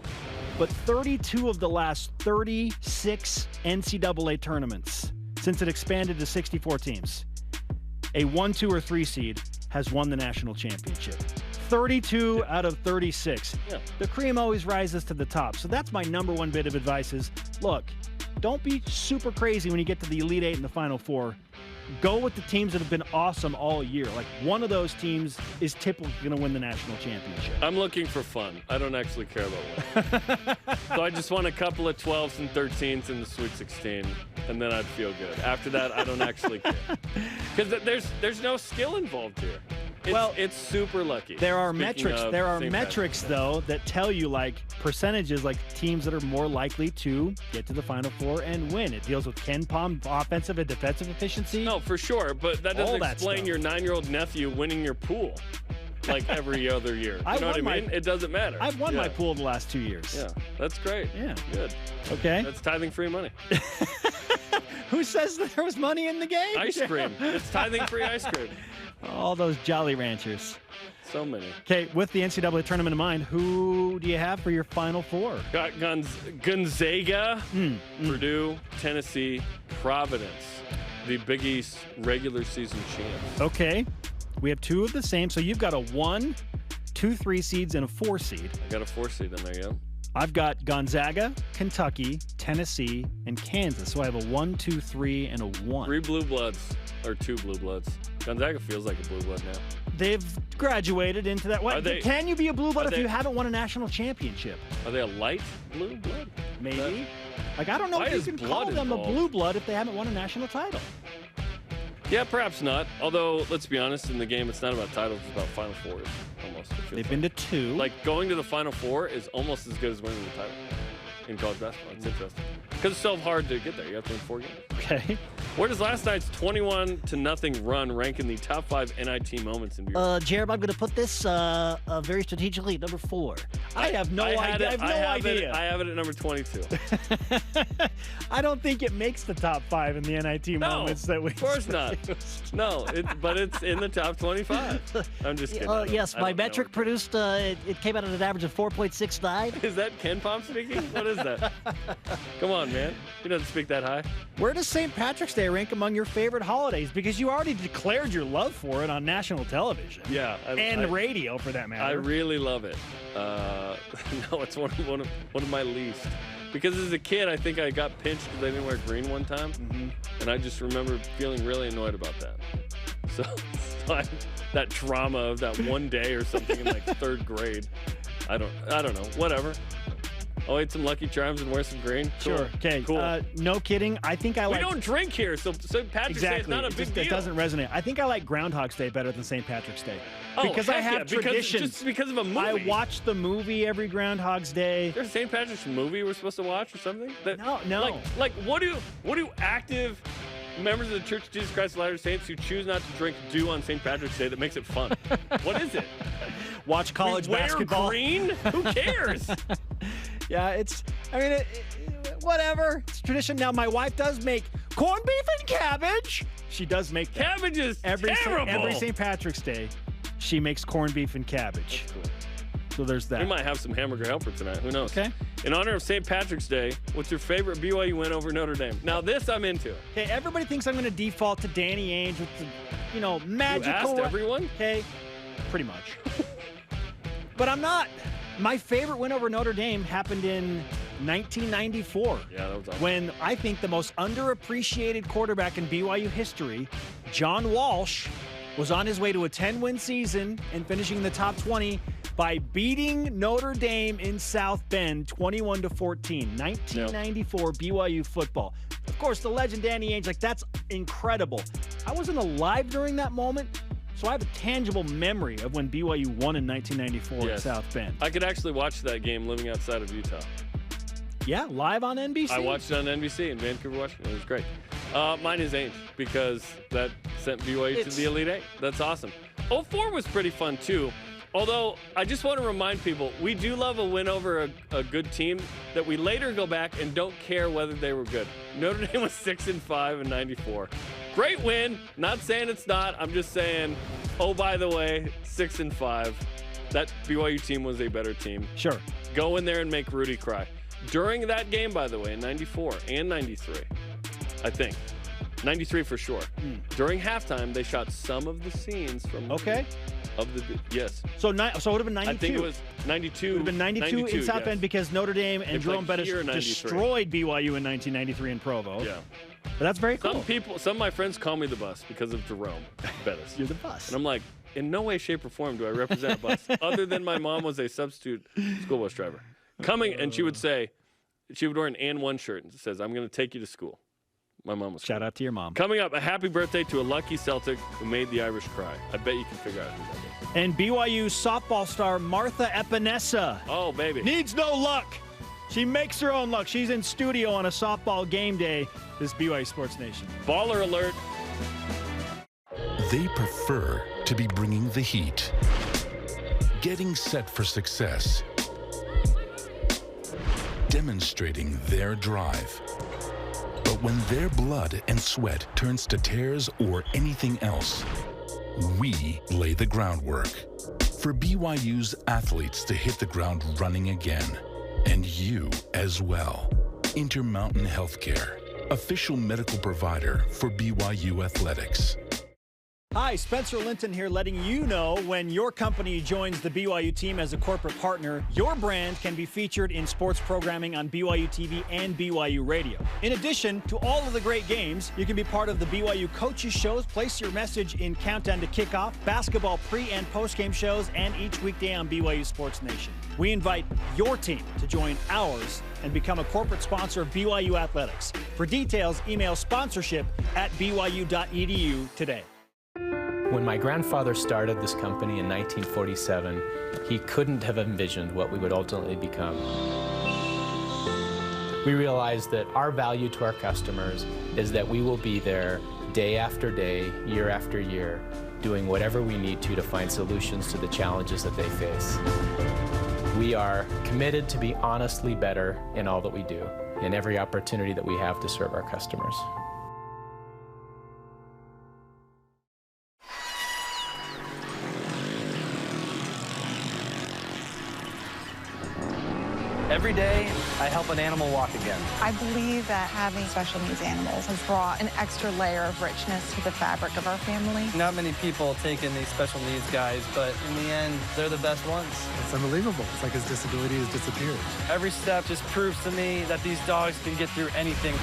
But 32 of the last 36 NCAA tournaments, since it expanded to 64 teams, a 1, 2, or 3 seed has won the national championship. 32 out of 36. Yeah. The cream always rises to the top. So that's my number one bit of advice is, look, don't be super crazy when you get to the Elite Eight and the Final Four. Go with the teams that have been awesome all year. Like, one of those teams is typically going to win the national championship. I'm looking for fun. I don't actually care about winning. So I just want a couple of 12s and 13s in the Sweet 16, and then I'd feel good. After that, I don't actually care. Because there's no skill involved here. It's super lucky. There are metrics, though, that tell you, like, percentages, like teams that are more likely to get to the Final Four and win. It deals with Ken Pom offensive and defensive efficiency. No, for sure, but that doesn't explain your 9-year-old nephew winning your pool. like every other year. You know what I mean? It doesn't matter. I've won my pool the last 2 years. Yeah, that's great. Yeah. Good. Okay. That's tithing-free money. Who says that there was money in the game? Ice cream. It's tithing-free ice cream. All those Jolly Ranchers. So many. Okay, with the NCAA tournament in mind, who do you have for your Final Four? Got Gonzaga, Purdue, Tennessee, Providence, the Big East regular season champs. Okay, we have two of the same. So you've got a 1, 2, 3 seeds and a 4 seed. I got a 4 seed in there, yeah. I've got Gonzaga, Kentucky, Tennessee, and Kansas. So I have a 1, 2, 3, and a 1. 3 blue bloods, or 2 blue bloods. Gonzaga feels like a blue blood now. They've graduated into that. What, can you be a blue blood if you haven't won a national championship? Are they a light blue blood? Maybe. Like, I don't know if you can call them a blue blood if they haven't won a national title. Yeah, perhaps not. Although, let's be honest, in the game, it's not about titles, it's about Final Fours, almost. They've been to 2. Like, going to the Final Four is almost as good as winning the title in college basketball. It's interesting. Because it's so hard to get there. You have to win 4 games. Okay. Where does last night's 21-0 run rank in the top 5 NIT moments in BYU? Jarom, I'm going to put this very strategically at number 4. I have no idea. I have no idea. I have it at number 22. I don't think it makes the top 5 in the NIT moments that we. Of course not. No, but it's in the top 25. I'm just kidding. Yes, my metric produced. It came out at an average of 4.69. Is that Ken Pom speaking? What is that? Come on, man. He doesn't speak that high. Where does St. Patrick's Day rank among your favorite holidays? Because you already declared your love for it on national television. Yeah. And radio, for that matter. I really love it. No, it's one of my least. Because as a kid, I think I got pinched because I didn't wear green one time. And I just remember feeling really annoyed about that. So that trauma of that one day or something in like 3rd grade. I don't know. Whatever. I'll eat some Lucky Charms and wear some green. Cool. Sure. Okay. Cool. No kidding. I think I like. We don't drink here, so St. Patrick's Day is not a big deal. It doesn't resonate. I think I like Groundhog's Day better than St. Patrick's Day. Because I have traditions. Just because of a movie. I watch the movie every Groundhog's Day. There's a St. Patrick's movie we're supposed to watch or something? No. Like what do active members of the Church of Jesus Christ of Latter-day Saints who choose not to drink do on St. Patrick's Day that makes it fun? What is it? Watch college basketball. Wear green? Who cares? Yeah, whatever. It's tradition. Now, my wife does make corned beef and cabbage. She does make that. Cabbage is terrible. Every St. Patrick's Day, she makes corned beef and cabbage. That's cool. So there's that. We might have some hamburger helper tonight. Who knows? Okay. In honor of St. Patrick's Day, what's your favorite BYU win over Notre Dame? Now, this I'm into. Okay, everybody thinks I'm going to default to Danny Ainge with the, magical. You asked everyone? Okay, pretty much. But I'm not. My favorite win over Notre Dame happened in 1994. Yeah, that was awesome. When I think the most underappreciated quarterback in BYU history, John Walsh, was on his way to a 10-win season and finishing in the top 20 by beating Notre Dame in South Bend 21-14. 1994 BYU football. Of course, the legend Danny Ainge, that's incredible. I wasn't alive during that moment, so I have a tangible memory of when BYU won in 1994 at South Bend. I could actually watch that game living outside of Utah. Yeah, live on NBC. I watched it on NBC in Vancouver, Washington. It was great. Mine is Ainge because that sent BYU to the Elite Eight. That's awesome. 04 was pretty fun too. Although, I just want to remind people, we do love a win over a good team that we later go back and don't care whether they were good. Notre Dame was 6-5 in 94. Great win. Not saying it's not. I'm just saying, oh, by the way, 6-5. That BYU team was a better team. Sure. Go in there and make Rudy cry. During that game, by the way, in 94 and 93, I think. 93 for sure. During halftime, they shot some of the scenes from yes. So it would have been 92. I think it was 92. It would have been 92 in South Bend because Notre Dame and Jerome Bettis destroyed BYU in 1993 in Provo. Yeah. But that's very cool. Some of my friends call me the bus because of Jerome Bettis. You're the bus. And I'm like, in no way, shape, or form do I represent a bus other than my mom was a substitute school bus driver. And she would say, she would wear an And One shirt and it says, I'm going to take you to school. My mom was Shout out to your mom. Coming up, a happy birthday to a lucky Celtic who made the Irish cry. I bet you can figure out who that is. And BYU softball star Martha Epenesa. Oh, baby. Needs no luck. She makes her own luck. She's in studio on a softball game day. This BYU Sports Nation. Baller alert. They prefer to be bringing the heat. getting set for success, demonstrating their drive. But when their blood and sweat turns to tears or anything else, we lay the groundwork for BYU's athletes to hit the ground running again, and you as well. Intermountain Healthcare, official medical provider for BYU Athletics. Hi, Spencer Linton here, letting you know when your company joins the BYU team as a corporate partner, your brand can be featured in sports programming on BYU TV and BYU Radio. In addition to all of the great games, you can be part of the BYU coaches shows, place your message in Countdown to Kickoff, basketball pre- and post-game shows, and each weekday on BYU Sports Nation. We invite your team to join ours and become a corporate sponsor of BYU Athletics. For details, email sponsorship@byu.edu today. When my grandfather started this company in 1947, he couldn't have envisioned what we would ultimately become. We realized that our value to our customers is that we will be there day after day, year after year, doing whatever we need to find solutions to the challenges that they face. We are committed to be honestly better in all that we do, in every opportunity that we have to serve our customers. Every day, I help an animal walk again. I believe that having special needs animals has brought an extra layer of richness to the fabric of our family. Not many people take in these special needs guys, but in the end, they're the best ones. It's unbelievable. It's like his disability has disappeared. Every step just proves to me that these dogs can get through anything.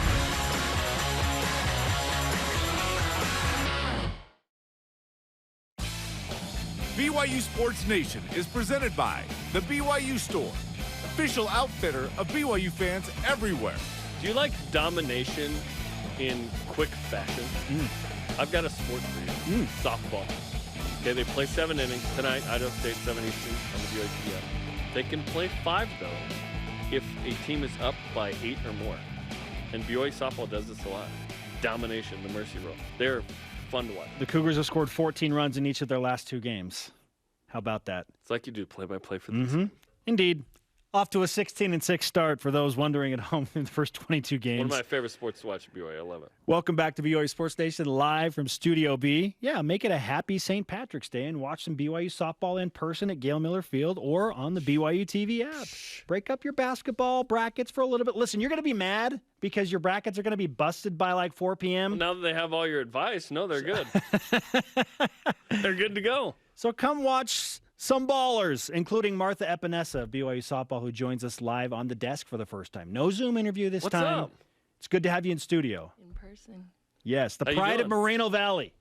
BYU Sports Nation is presented by the BYU Store, official outfitter of BYU fans everywhere. Do you like domination in quick fashion? I've got a sport for you. Softball. Okay, they play 7 innings tonight. Idaho State 7 Eastern on the BYU TV app. They can play 5 though if a team is up by 8 or more. And BYU Softball does this a lot. Domination, the mercy rule. They're fun to watch. The Cougars have scored 14 runs in each of their last 2 games. How about that? It's like you do play-by-play for this. Indeed. Off to a 16-6 start for those wondering at home in the first 22 games. One of my favorite sports to watch at BYU. I love it. Welcome back to BYU Sports Nation, live from Studio B. Yeah, make it a happy St. Patrick's Day and watch some BYU softball in person at Gale Miller Field or on the BYU TV app. Break up your basketball brackets for a little bit. Listen, you're going to be mad because your brackets are going to be busted by like 4 p.m. Now that they have all your advice, no, they're good. They're good to go. So come watch some ballers, including Martha Epenesa of BYU Softball, who joins us live on the desk for the first time. No Zoom interview this time. What's up? It's good to have you in studio. In person. Yes, the How you pride of doing? Moreno Valley.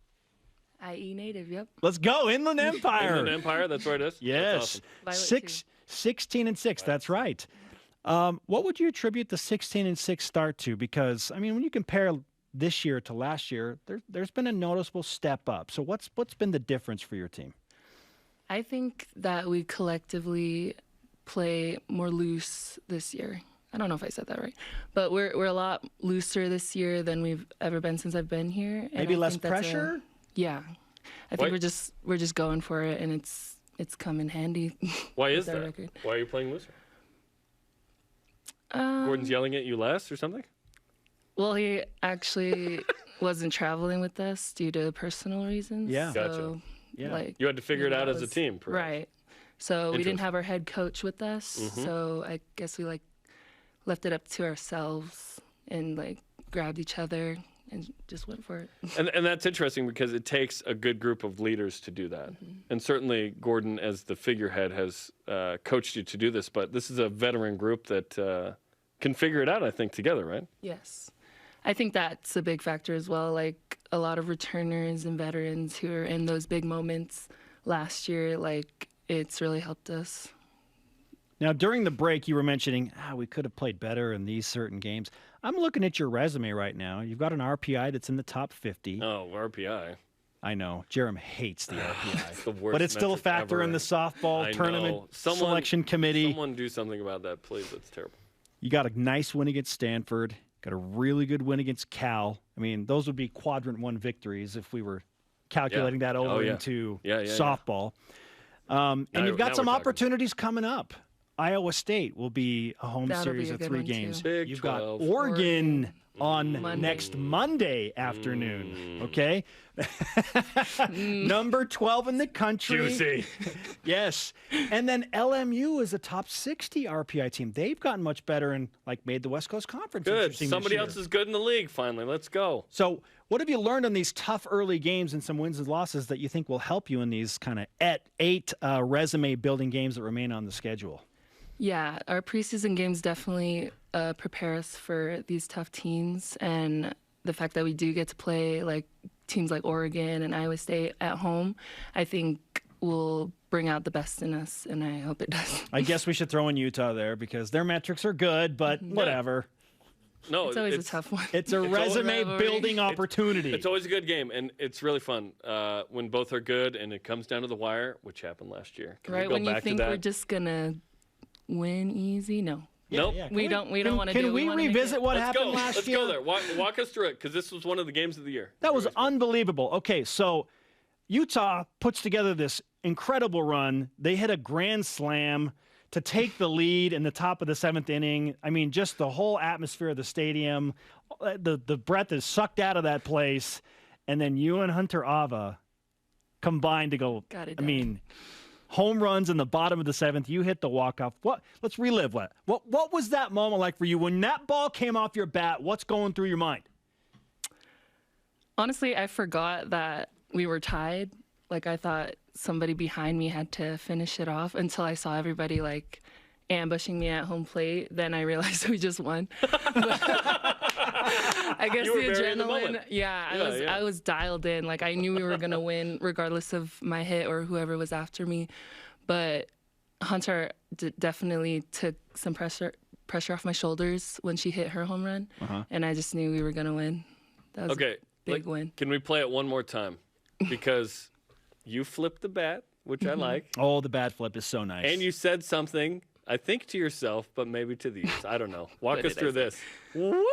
IE native, yep. Let's go, Inland Empire. Inland Empire, that's where it is? Yes. That's awesome. 16-6, that's right. What would you attribute the 16-6 start to? Because, I mean, when you compare this year to last year, there's been a noticeable step up. So what's been the difference for your team? I think that we collectively play more loose this year. I don't know if I said that right, but we're a lot looser this year than we've ever been since I've been here. And Maybe I less think that's pressure? Yeah, I think we're just going for it, and it's come in handy. Why is with our that? record. Why are you playing looser? Gordon's yelling at you less or something? Well, he actually wasn't traveling with us due to personal reasons. Yeah. So, Gotcha. Yeah. Like, You had to figure it out that as a was- team, perhaps. right? So we didn't Interesting. have our head coach with us, Mhm. so I guess we left it up to ourselves and grabbed each other and just went for it. And that's interesting because it takes a good group of leaders to do that. And certainly Gordon, as the figurehead, has coached you to do this. But this is a veteran group that can figure it out, I think, together, right? Yes. I think that's a big factor as well. Like a lot of returners and veterans who are in those big moments last year, it's really helped us. Now, during the break, you were mentioning we could have played better in these certain games. I'm looking at your resume right now. You've got an RPI that's in the top 50. Oh, RPI. I know. Jerem hates the RPI. It's the worst but it's still a metric factor ever. in the softball I tournament know. selection committee. Someone do something about that, please. That's terrible. You got a nice win against Stanford. Got a really good win against Cal. I mean, those would be quadrant 1 victories if we were calculating that over into softball. And you've got some opportunities coming up. Iowa State will be a home series of 3 games. You've got Oregon on next Monday afternoon. Okay. Number 12 in the country. Juicy. Yes. And then LMU is a top 60 RPI team. They've gotten much better and made the West Coast Conference. Good. Somebody else is good in the league finally. Let's go. So what have you learned on these tough early games and some wins and losses that you think will help you in these kind of 8 resume building games that remain on the schedule? Yeah, our preseason games definitely prepare us for these tough teams, and the fact that we do get to play teams like Oregon and Iowa State at home, I think will bring out the best in us, and I hope it does. I guess we should throw in Utah there because their metrics are good, but whatever. No, it's always a tough one. It's a resume-building opportunity. It's always a good game, and it's really fun when both are good and it comes down to the wire, which happened last year. Can right we go when you back think to that? we're just gonna win easy, no. Nope. We don't want to do it. Can we revisit what happened last year? Let's go there. Walk us through it, because this was one of the games of the year. That was unbelievable. Okay, so Utah puts together this incredible run. They hit a grand slam to take the lead in the top of the 7th inning. I mean, just the whole atmosphere of the stadium, the breath is sucked out of that place. And then you and Hunter Ava combined to go, home runs in the bottom of the 7th. You hit the walk-off. Let's relive what was that moment like for you when that ball came off your bat? What's going through your mind? Honestly, I forgot that we were tied. I thought somebody behind me had to finish it off until I saw everybody ambushing me at home plate. Then I realized we just won. I guess you were the very in the adrenaline. moment. I was dialed in. I knew we were gonna win regardless of my hit or whoever was after me. But Hunter definitely took some pressure off my shoulders when she hit her home run, and I just knew we were gonna win. That was a big win. Can we play it one more time? Because you flipped the bat, which I like. Oh, the bat flip is so nice. And you said something, I think to yourself, but maybe to the youth. I don't know. Walk us through this. Whoop.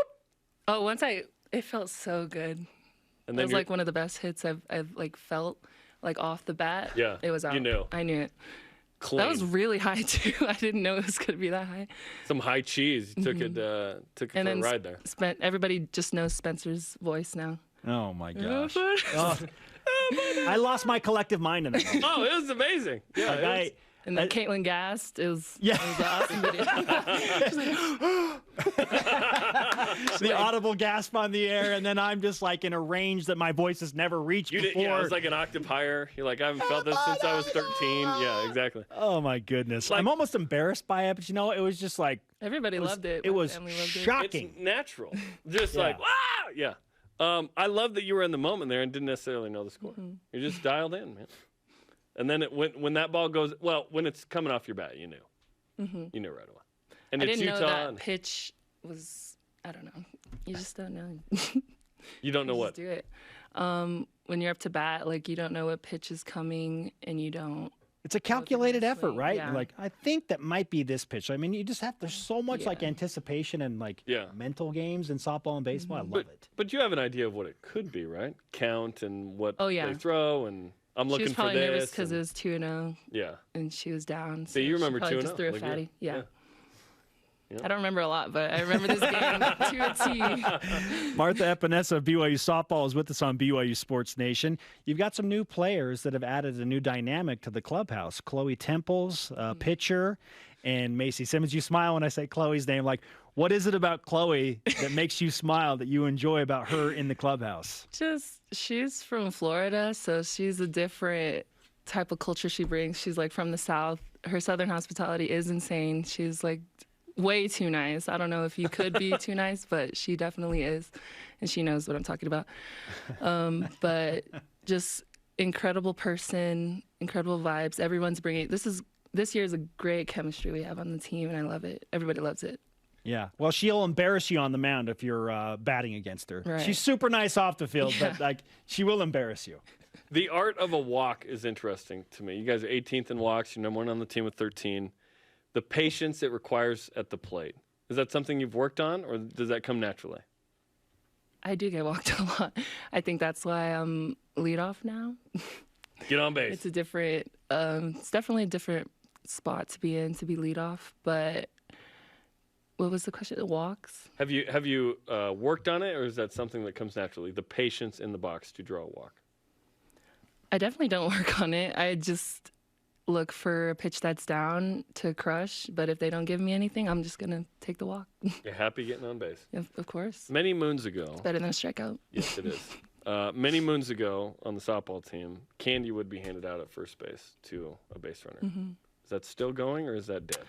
Oh, it felt so good. And that was one of the best hits I've felt off the bat. Yeah. It was out. You knew. I knew it. Clean. That was really high too. I didn't know it was going to be that high. Some high cheese. You took it for a ride there. Everybody just knows Spencer's voice now. Oh my gosh. I lost my collective mind in that. Oh, it was amazing. Yeah. And then Caitlin gasped. It was an awesome video. The audible gasp on the air, and then I'm just in a range that my voice has never reached before. Yeah, it was an octave higher. You're I haven't felt this since I was 13. Yeah, exactly. Oh my goodness. I'm almost embarrassed by it, but it was just everybody loved it. It was shocking. It's natural. Just wow. Yeah. I love that you were in the moment there and didn't necessarily know the score. You're just dialed in, man. And then when that ball goes, when it's coming off your bat, you knew. You knew right away. And I it's didn't Utah. know that pitch was, I don't know. You just don't know. You don't know what? Just do it. When you're up to bat, you don't know what pitch is coming, and you don't. It's a calculated effort, right? Yeah. I think that might be this pitch. I mean, you just there's so much anticipation and mental games in softball and baseball. I love it. But you have an idea of what it could be, right? Count and what they throw, and I'm looking for this. She was probably nervous because it was 2-0. Yeah. And she was down. So you remember 2-0? Just threw a fatty. Yeah. Yeah. I don't remember a lot, but I remember this game to a T. Martha Epenesa of BYU Softball is with us on BYU Sports Nation. You've got some new players that have added a new dynamic to the clubhouse. Chloe Temples, pitcher, and Macy Simmons. You smile when I say Chloe's name. What is it about Chloe that makes you smile, that you enjoy about her in the clubhouse? She's from Florida, so she's a different type of culture she brings. She's from the South. Her Southern hospitality is insane. She's way too nice. I don't know if you could be too nice, but she definitely is, and she knows what I'm talking about. But just incredible person, incredible vibes. Everyone's bringing. This year is a great chemistry we have on the team, and I love it. Everybody loves it. Yeah. Well, she'll embarrass you on the mound if you're batting against her. Right. She's super nice off the field, but she will embarrass you. The art of a walk is interesting to me. You guys are 18th in walks. You're number 1 on the team with 13. The patience it requires at the plate. Is that something you've worked on, or does that come naturally? I do get walked a lot. I think that's why I'm leadoff now. Get on base. It's a different, it's definitely a different spot to be in, to be leadoff. But what was the question? The walks? Have you worked on it, or is that something that comes naturally? The patience in the box to draw a walk. I definitely don't work on it. I just look for a pitch that's down to crush. But if they don't give me anything, I'm just going to take the walk. You're happy getting on base? Of course. Many moons ago. It's better than a strikeout. Yes, it is. Many moons ago on the softball team, candy would be handed out at first base to a base runner. Mm-hmm. Is that still going, or is that dead?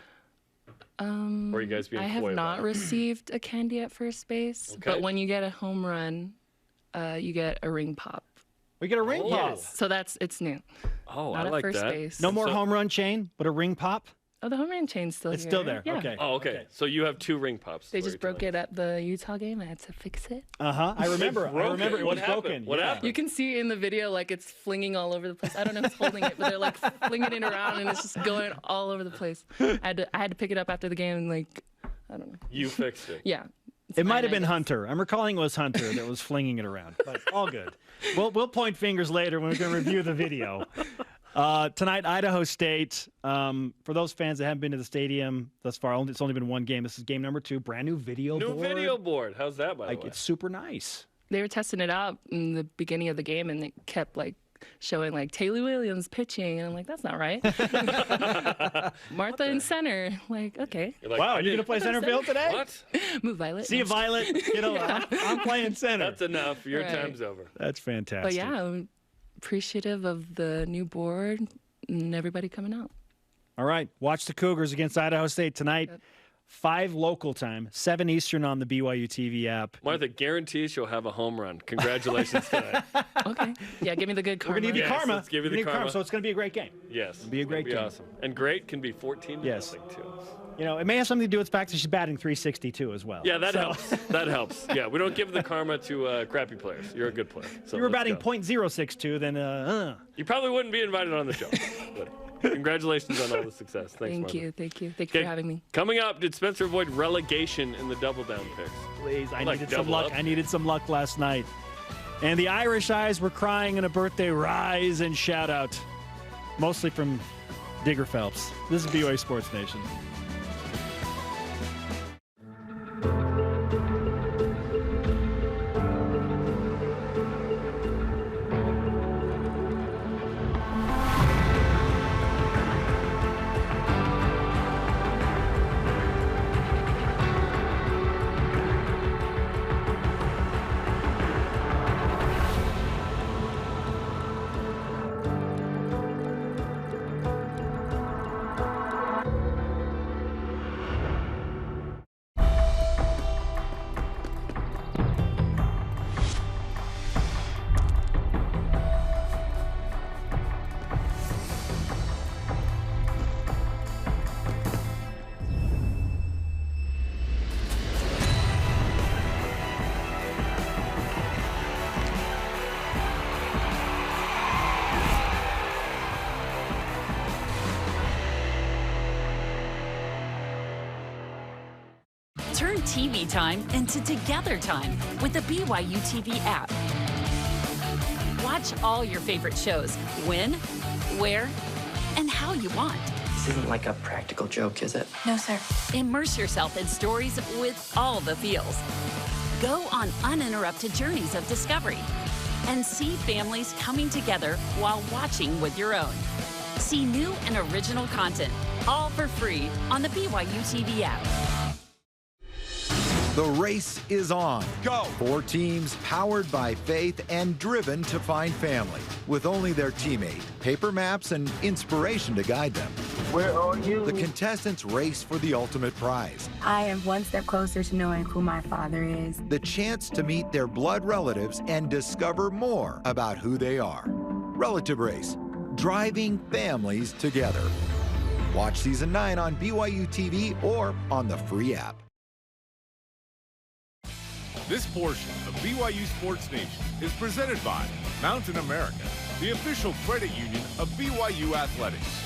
Or are you guys being I have coy not about it? received a candy at first base. Okay. But when you get a home run, you get a ring pop. We get a ring pop. So it's new. Oh, not I at like first that. base. No more home run chain, but a ring pop? Oh, the home run chain's still It's here. still there. Yeah. Okay. Oh, okay. So you have 2 ring pops. They just broke it at the Utah game. I had to fix it. Uh-huh. I remember it What was happened? broken. What happened? You can see in the video, like, it's flinging all over the place. I don't know who's holding it, but they're, like, flinging it around, and it's just going all over the place. I had to pick it up after the game, and, like, I don't know. You fixed it. Yeah. It might have been Hunter. I'm recalling it was Hunter that was flinging it around, but all good. We'll point fingers later when we're going to review the video. Tonight, Idaho State. For those fans that haven't been to the stadium thus far, it's only been one game. This is game number 2. Brand new video board. New video board. How's that, by the way? It's super nice. They were testing it out in the beginning of the game, and it kept, like, showing, like, Taylor Williams pitching, and I'm like, that's not right. Martha in center. Like, okay. Like, wow, are you going to play center field today? What? Move Violet. See you, Violet. You know, Yeah. I'm playing center. That's enough. Your Right. time's over. That's fantastic. But yeah, I'm appreciative of the new board and everybody coming out. All right, watch the Cougars against Idaho State tonight. Yep. 5 local time, 7 Eastern on the BYU TV app. Martha guarantees she'll have a home run. Congratulations tonight. Okay. Yeah, give me the good karma. We're going to give you Yes, karma. let's give you We're the gonna karma. So it's going to be a great game. Yes. It'll be a great game. Awesome. And great can be 14 to Yes. nothing, too. You know, it may have something to do with the fact that she's batting .362 as well. Yeah, that So- helps. That helps. Yeah, we don't give the karma to crappy players. You're a good player. So you were let's batting go. .062, then You probably wouldn't be invited on the show. But congratulations on all the success. Thanks, Thank Martha. you. Thank you for having me. Coming up, did Spencer avoid relegation in the double down picks? Please, I Like needed some double luck. up. I needed some luck last night. And the Irish eyes were crying in a birthday rise and shout out, mostly from Digger Phelps. This is BYU Sports Nation. Turn TV time into together time with the BYU TV app. Watch all your favorite shows when, where, and how you want. This isn't like a practical joke, is it? No, sir. Immerse yourself in stories with all the feels. Go on uninterrupted journeys of discovery and see families coming together while watching with your own. See new and original content, all for free on the BYU TV app. The race is on. Go! 4 teams powered by faith and driven to find family, with only their teammate, paper maps, and inspiration to guide them. Where are you? The contestants race for the ultimate prize. I am one step closer to knowing who my father is. The chance to meet their blood relatives and discover more about who they are. Relative Race, driving families together. Watch Season 9 on BYU TV or on the free app. This portion of BYU Sports Nation is presented by Mountain America, the official credit union of BYU Athletics.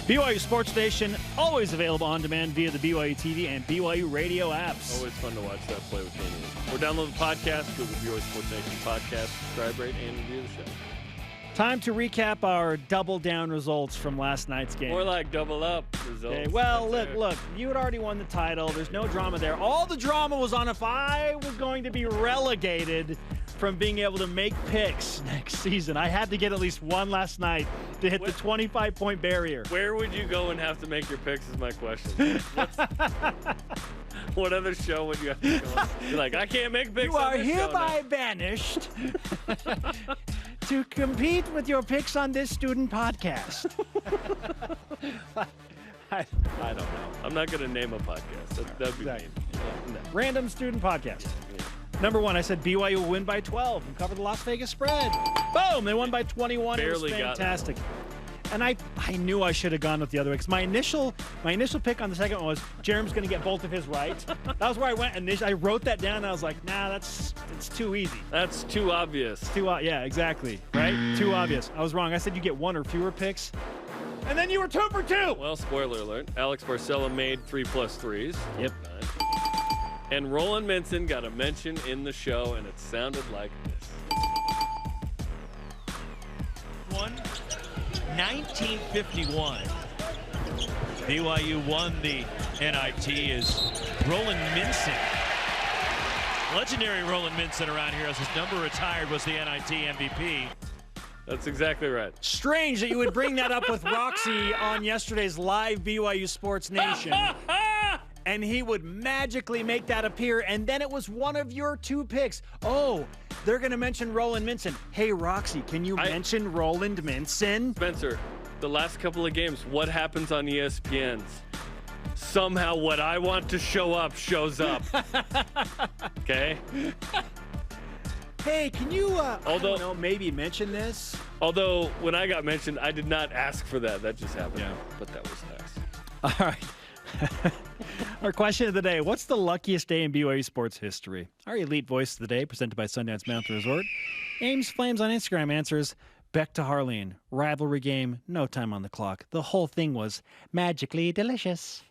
BYU Sports Nation, always available on demand via the BYU TV and BYU radio apps. Always fun to watch that play with Danny. Or download the podcast, go to the BYU Sports Nation podcast, subscribe, rate, and review the show. Time to recap our double down results from last night's game. More like double up results. Okay, well, look, you had already won the title. There's no drama there. All the drama was on if I was going to be relegated from being able to make picks next season. I had to get at least one last night to hit the 25-point barrier. Where would you go and have to make your picks is my question. What other show would you have to go on? You're like, I can't make picks. You on are this show hereby now. banished to compete with your picks on this student podcast. I don't know. I'm not going to name a podcast. That'd be mean. No. Random student podcast. Number one, I said BYU will win by 12 and cover the Las Vegas spread. Boom! They won by 21. Barely it was got fantastic. And I knew I should have gone with the other way because my initial pick on the second one was Jarom's going to get both of his right. That was where I went initially. I wrote that down and I was like, nah, it's too easy. That's too obvious. Yeah, exactly. Right? Too obvious. I was wrong. I said you get one or fewer picks. And then you were 2 for 2. Well, spoiler alert. Alex Barcella made 3+ 3s. Yep. And Roland Minson got a mention in the show, and it sounded like this. 1951. BYU won the NIT as Roland Minson. Legendary Roland Minson around here as his number retired was the NIT MVP. That's exactly right. Strange that you would bring that up with Roxy on yesterday's live BYU Sports Nation. And he would magically make that appear, and then it was one of your 2 picks. Oh, they're going to mention Roland Minson. Hey, Roxy, can you mention Roland Minson? Spencer, the last couple of games, what happens on ESPN's? Somehow what I want to show up shows up. Okay? Hey, can you, I don't know, maybe mention this? Although, when I got mentioned, I did not ask for that. That just happened. Yeah. But that was nice. All right. Our question of the day, what's the luckiest day in BYU sports history? Our elite voice of the day, presented by Sundance Mountain Resort. Ames Flames on Instagram answers, Beck to Harleen, rivalry game, no time on the clock. The whole thing was magically delicious.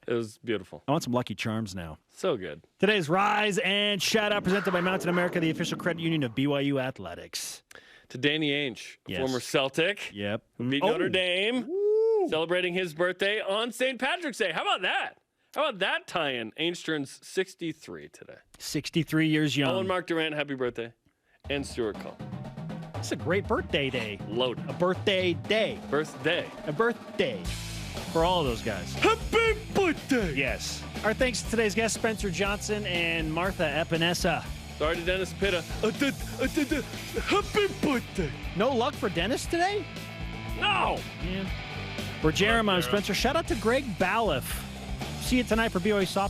It was beautiful. I want some Lucky Charms now. So good. Today's Rise and Shout Out presented by Mountain America, the official credit union of BYU Athletics. To Danny Ainge, former Celtic. Yep. Who beat Notre Dame. Celebrating his birthday on St. Patrick's Day. How about that? How about that tie-in? Ainge turns 63 today. 63 years young. Owen Mark Durant, happy birthday. And Stuart Cole. It's a great birthday day. Loaded. A birthday day. Birthday. A birthday for all of those guys. Happy birthday! Yes. Our thanks to today's guests, Spencer Johnson and Martha Epenesa. Sorry to Dennis Pitta. Happy birthday! No luck for Dennis today? No! Yeah. For Jarom, I'm Spencer. Shout out to Greg Balliff. See you tonight for BYU Softball.